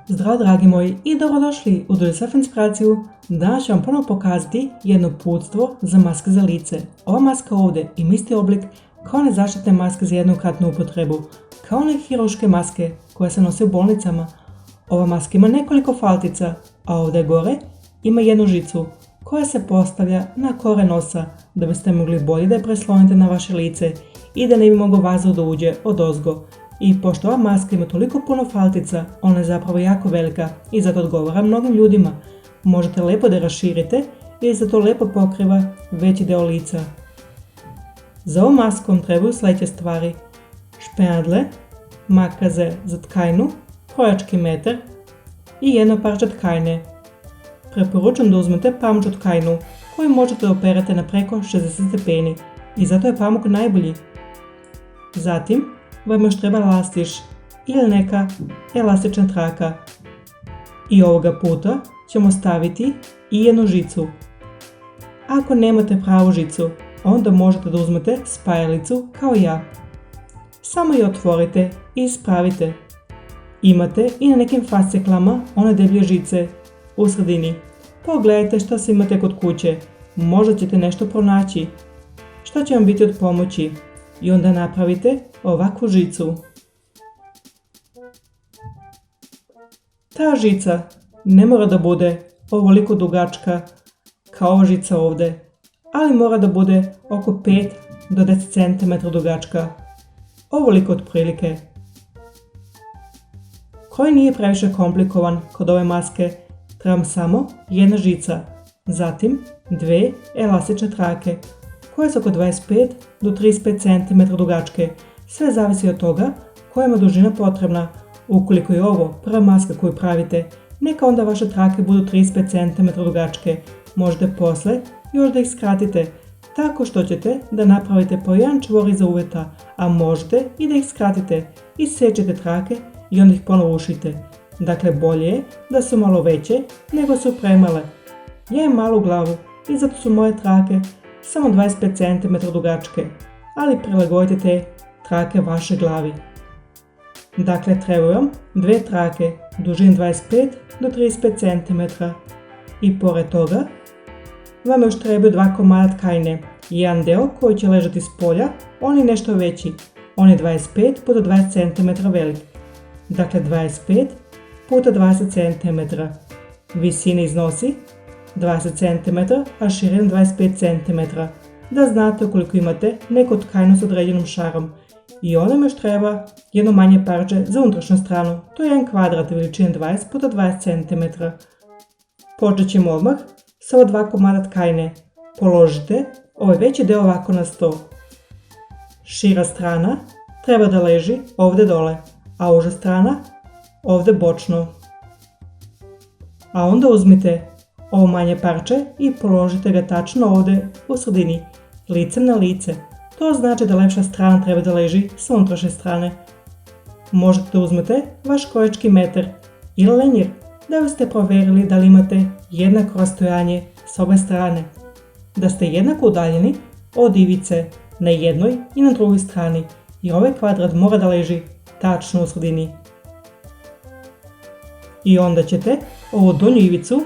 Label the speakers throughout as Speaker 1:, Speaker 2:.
Speaker 1: Zdravo dragi moji i dobrodošli u DoSelf inspiraciju. Danas ću vam ponovno pokazati jedno uputstvo za maske za lice. Ova maska ovdje ima isti oblik kao one zaštitne maske za jednokratnu upotrebu, kao one hirurške maske koje se nose u bolnicama. Ova maska ima nekoliko faltica, a ovdje gore ima jednu žicu koja se postavlja na kore nosa da biste mogli bolje da je preslonite na vaše lice i da ne bi mogao vazduh da uđe odozgo. I pošto ova maska ima toliko puno faltica, ona je zapravo jako velika i zato odgovara mnogim ljudima. Možete lijepo da je raširite jer se to lijepo pokriva veći deo lica. Za ovom maskom trebaju sljedeće stvari: špenadle, makaze za tkajnu, krojački metar i jedno parče tkajne. Preporučujem da uzmete pamuču tkajnu koju možete da operate na preko 60 stepeni i zato je pamuk najbolji. Zatim vam još treba lastiš ili neka elastična traka. I ovoga puta ćemo staviti i jednu žicu. Ako nemate pravu žicu, onda možete da uzmete spajalicu kao ja. Samo je otvorite i ispravite. Imate i na nekim fasciklama one deblje žice u sredini. Pogledajte što se imate kod kuće, možda ćete nešto pronaći što će vam biti od pomoći. I onda napravite ovakvu žicu. Ta žica ne mora da bude ovoliko dugačka kao ova žica ovdje, ali mora da bude oko 5 do 10 cm dugačka. Ovoliko otprilike. Koji nije previše komplikovan kod ove maske, trebam samo jedna žica, zatim dve elastične trake koje su oko 25 do 35 cm dugačke. Sve zavisi od toga koja je dužina potrebna. Ukoliko je ovo prva maska koju pravite, neka onda vaše trake budu 35 cm dugačke. Možete posle još da ih skratite, tako što ćete da napravite po jedan čvor iza uveta, a možete i da ih skratite i sečete trake i onda ih ponovo ušite. Dakle, bolje je da su malo veće nego su premale. Ja imam malu glavu i zato su moje trake samo 25 cm dugačke, ali prilagodite te trake vaše glavi. Dakle, trebaju vam dve trake dužine 25 do 35 cm i pored toga vam još trebaju dva komada tkajne. Jedan deo koji će ležati s polja, on je nešto veći, on je 25 puta 20 cm velik. Dakle, 25 puta 20 cm. Visina iznosi 20 cm, a širina 25 cm. Da znate koliko imate neku tkajnu s određenom šarom. I onda mi još treba jedno manje parče za unutrašnju stranu. To je jedan kvadrat veličine 20 puta 20 cm. Počet ćemo odmah sa ova dva komada tkajne. Položite ovaj veći deo ovako na sto. Šira strana treba da leži ovdje dole, a uža strana ovdje bočno. A onda uzmite ovo manje parče i položite ga tačno ovdje u sredini, licem na lice. To znači da lepša strana treba da leži s unutrašnje strane. Možete da uzmete vaš krojački metar ili lenjer da biste provjerili da li imate jednako rastojanje s obe strane. Da ste jednako udaljeni od ivice na jednoj i na drugoj strani, jer ovaj kvadrat mora da leži tačno u sredini. I onda ćete ovu donju ivicu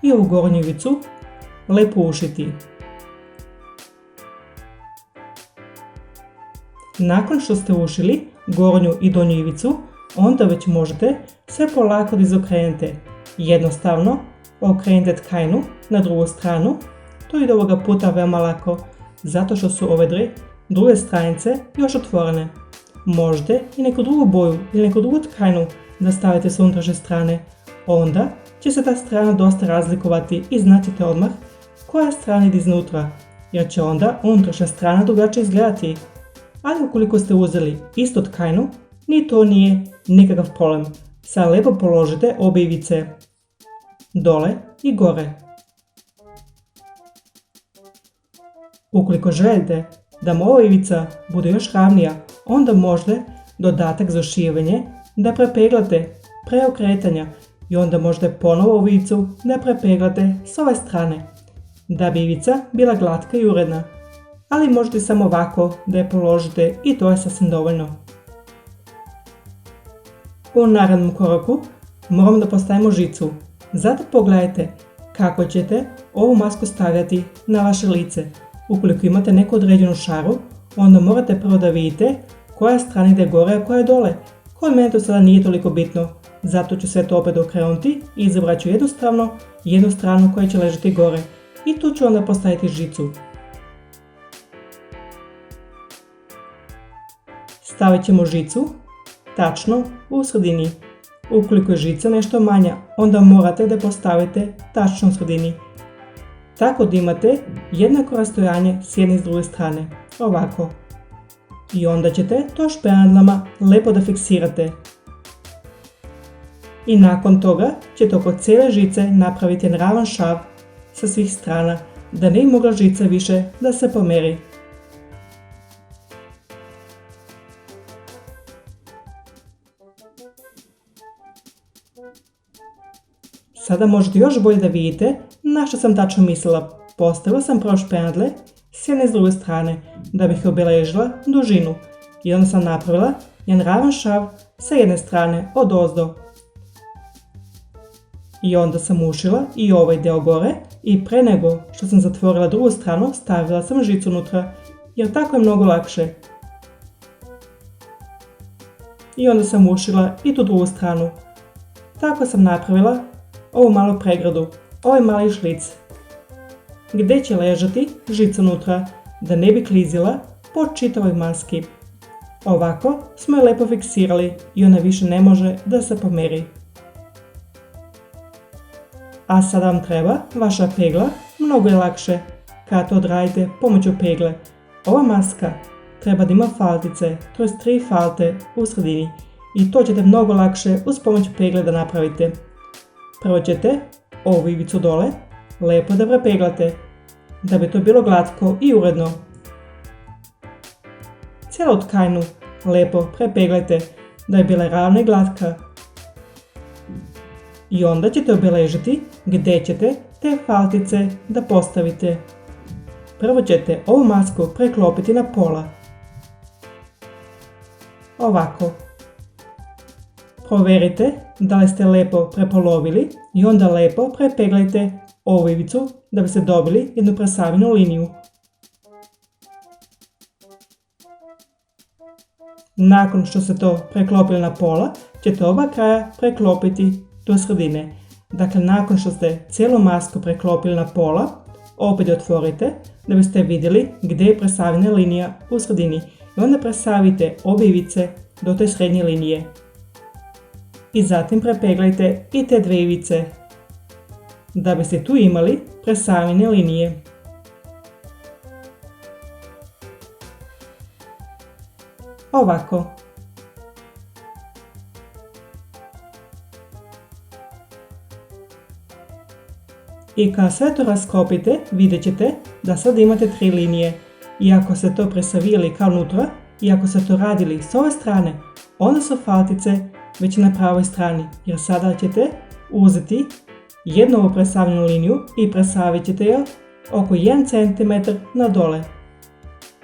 Speaker 1: i ovu gornju ivicu lepo ušiti. Nakon što ste ušili gornju i donju ivicu, onda već možete sve polako da izokrenete. Jednostavno okrenite tkajnu na drugu stranu. To ide ovoga puta veoma lako, zato što su ove druge stranice još otvorene. Možete i neku drugu boju ili neku drugu tkajnu da stavite s unutrašnje strane. Onda će se ta strana dosta razlikovati i znaćete odmah koja strana ide iznutra, jer će onda unutrašnja strana drugačije izgledati. Ali ukoliko ste uzeli istu tkajnu, ni to nije nikakav problem. Sad lijepo položite obje ivice dole i gore. Ukoliko želite da vam ova ivica bude još ravnija, onda možete dodatak za šivanje da prepeglate preokretanja i onda možete ponovo ovu ivicu da prepeglate s ove strane, da bi ivica bila glatka i uredna. Ali možete samo ovako da je položite i to je sasvim dovoljno. U narednom koraku moramo da postavimo žicu. Zato pogledajte kako ćete ovu masku stavljati na vaše lice. Ukoliko imate neku određenu šaru, onda morate prvo da vidite koja strana ide gore, a koja je dole. Kod mene to sada nije toliko bitno, zato ću sve to opet okrenuti i izabrat ću jednu stranu koja će ležati gore. I tu ću onda postaviti žicu. Stavit ćemo žicu tačno u sredini. Ukoliko je žica nešto manja, onda morate da postavite tačno u sredini. Tako da imate jednako rastojanje s jedne i s druge strane. Ovako. I onda ćete to špenadlama lepo da fiksirate. I nakon toga ćete oko cijele žice napraviti jedan ravan šav sa svih strana, da ne bi mogla žica više da se pomeri. Sada možete još bolje da vidite na što sam tačno mislila. Postavila sam prvo špenadle s jedne i s druge strane da bih obeležila dužinu i onda sam napravila jedan ravan šav sa jedne strane odozdo. I onda sam ušila i ovaj deo gore i pre nego što sam zatvorila drugu stranu stavila sam žicu unutra jer tako je mnogo lakše. I onda sam ušila i tu drugu stranu. Tako sam napravila ovu malu pregradu, ovaj mali šlic, gdje će ležati žica unutra da ne bi klizila po čitavoj maski. Ovako smo je lepo fiksirali i ona više ne može da se pomeri. A sada vam treba vaša pegla, mnogo je lakše kada to odradite pomoću pegle. Ova maska treba da ima faltice, to je 3 falte u sredini i to ćete mnogo lakše uz pomoć pegle da napravite. Prvo ćete ovu ivicu dole lepo da prepeglate, da bi to bilo glatko i uredno. Cijelu tkajnu lepo prepeglajte da je bila ravna i glatka. I onda ćete obeležiti gdje ćete te faltice da postavite. Prvo ćete ovu masku preklopiti na pola. Ovako. Provjerite da li ste lepo prepolovili i onda lepo prepeglajte ovu ivicu da biste dobili jednu presavinu liniju. Nakon što ste to preklopili na pola, ćete oba kraja preklopiti do sredine. Dakle, nakon što ste cijelu masku preklopili na pola, opet otvorite da biste vidjeli gdje je presavina linija u sredini. I onda presavite obje ivice do te srednje linije. I zatim prepeglajte i te dve ivice, da biste tu imali presavine linije. Ovako. I kada sve to rasklopite, vidjet ćete da sad imate 3 linije. I ako ste to presavili kao unutra, i ako ste to radili s ove strane, onda su faltice već na pravoj strani, jer sada ćete uzeti jednu ovu presavljenu liniju i presavit ćete je oko 1 cm na dole.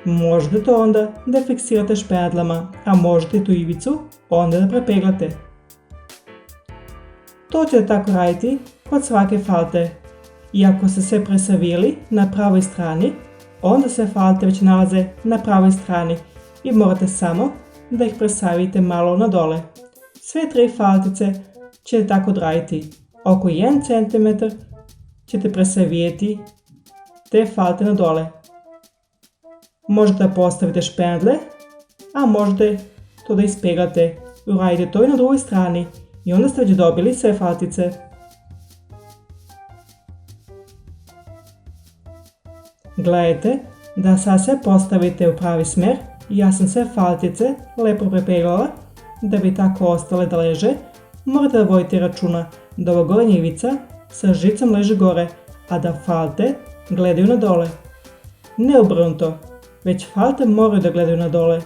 Speaker 1: Možete to onda da fiksirate špenadlama, a možete tu ivicu onda da prepeglate. To ćete tako raditi kod svake falte. I ako ste sve presavili na pravoj strani, onda sve falte već nalaze na pravoj strani i morate samo da ih presavite malo na dole. Sve 3 faltice ćete tako odraditi. Oko 1 cm ćete presavijeti te falte na dole. Možete da postavite špenadle, a možete to da ispeglate. Uradite to i na drugoj strani i onda ste već dobili sve faltice. Gledajte da sad sve postavite u pravi smjer. Ja sam sve faltice lepo prepeglala da bi tako ostale da leže. Morate da vodite računa da ova gornja ivica sa žicom leži gore, a da falte gledaju na dole. Ne obrnuto, već falte moraju da gledaju na dole,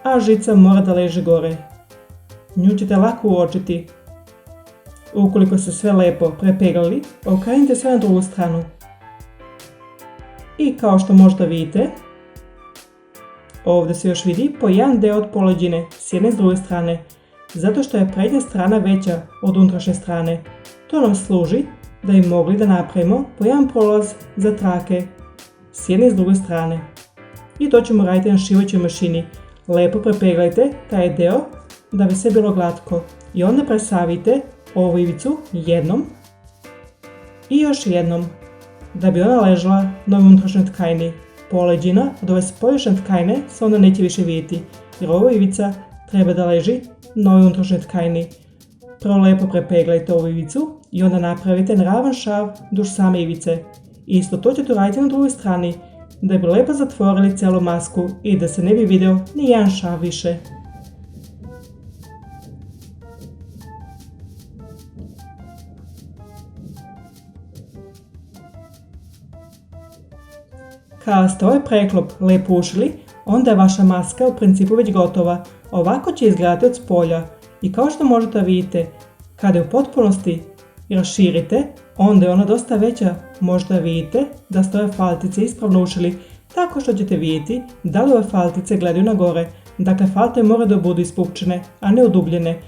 Speaker 1: a žica mora da leži gore. Nju ćete lako uočiti. Ukoliko ste sve lepo prepeglali, okrenite sve na drugu stranu. I kao što možda vidite, ovdje se još vidi po jedan deo od poleđine s jedne i s druge strane. zato što je prednja strana veća od unutrašnje strane. To nam služi da bi mogli da napravimo po jedan prolaz za trake s jedne i s druge strane. I to ćemo raditi na šivaćoj mašini. Lepo prepeglajte taj deo da bi sve bilo glatko i onda presavite ovu ivicu jednom i još jednom da bi ona ležala na unutrašnjoj tkajni. Poleđina od ove spoljašnje tkajne se onda neće više vidjeti jer ova ivica treba da leži na ovoj unutrašnjoj tkajni. Prvo lepo prepeglajte ovu ivicu i onda napravite ravan šav duž same ivice. Isto to ćete raditi na drugoj strani da bi lepo zatvorili cijelu masku i da se ne bi vidio ni jedan šav više. Kada ste ovaj preklop lepo ušili, onda je vaša maska u principu već gotova. Ovako će izgledati od spolja i kao što možete vidjeti, kada je u potpunosti raširite, onda je ona dosta veća. Možda vidite da ste ove faltice ispravno ušili, tako što ćete vidjeti da li ove faltice gledaju na gore. Dakle, falte moraju da budu ispupčene, a ne udubljene.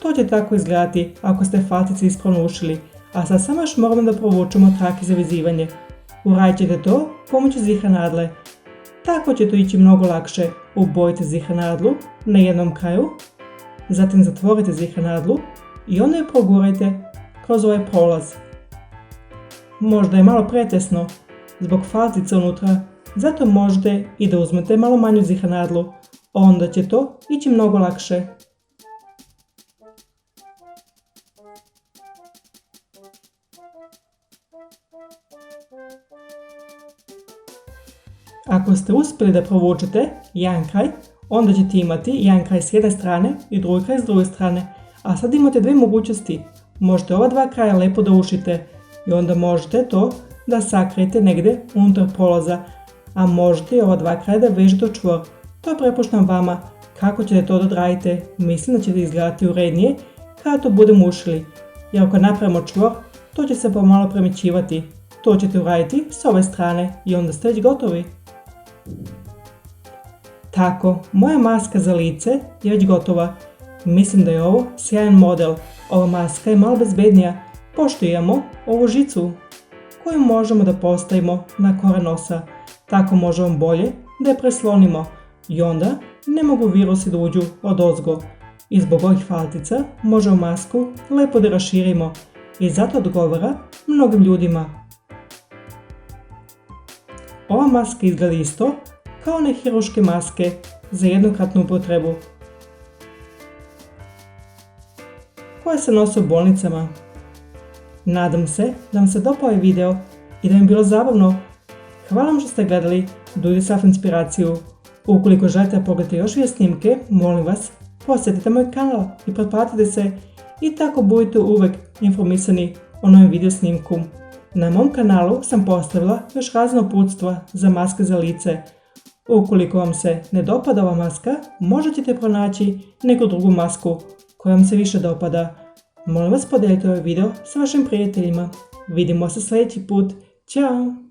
Speaker 1: To će tako izgledati ako ste faltice ispravno ušili. A sad samo još moramo da provučemo trake za vezivanje. Uradit ćete to pomoću ziha-nadle. Tako će to ići mnogo lakše. Ubojite ziha-nadlu na jednom kraju, zatim zatvorite ziha-nadlu i onda je progurajte kroz ovaj prolaz. Možda je malo pretesno zbog faltica unutra, zato možete i da uzmete malo manju ziha-nadlu, onda će to ići mnogo lakše. Ako ste uspjeli da provučete jedan kraj, onda ćete imati jedan kraj s jedne strane i drugi kraj s druge strane. A sad imate dvije mogućnosti. Možete ova dva kraja lepo da ušite i onda možete to da sakrijete negdje unutar prolaza, a možete i ova dva kraja da vežete u čvor. To prepuštam vama kako ćete to da odradite. Mislim da ćete izgledati urednije kada to budemo ušili, jer ako napravimo čvor, to će se pomalo premjećivati. To ćete uraditi s ove strane i onda ste već gotovi. Tako, moja maska za lice je već gotova. Mislim da je ovo sjajan model. Ova maska je malo bezbednija, pošto imamo ovu žicu koju možemo da postavimo na kore nosa. Tako možemo bolje da je preslonimo i onda ne mogu virusi da uđu odozgo. I zbog ovih faltica možemo masku lepo da raširimo i zato odgovara mnogim ljudima. Ova maska izgleda isto kao one hirurške maske za jednokratnu upotrebu koje se nose u bolnicama. Nadam se da vam se dopao ovaj video i da vam je bilo zabavno. Hvala vam što ste gledali Do It Yourself inspiraciju. Ukoliko želite da pogledate još više snimke, molim vas, posjetite moj kanal i pretplatite se i tako budete uvek informisani o novim video snimku. Na mom kanalu sam postavila još razna uputstva za maske za lice. Ukoliko vam se ne dopada ova maska, možda ćete pronaći neku drugu masku koja vam se više dopada. Molim vas, podijelite ovaj video sa vašim prijateljima. Vidimo se sljedeći put. Ćao!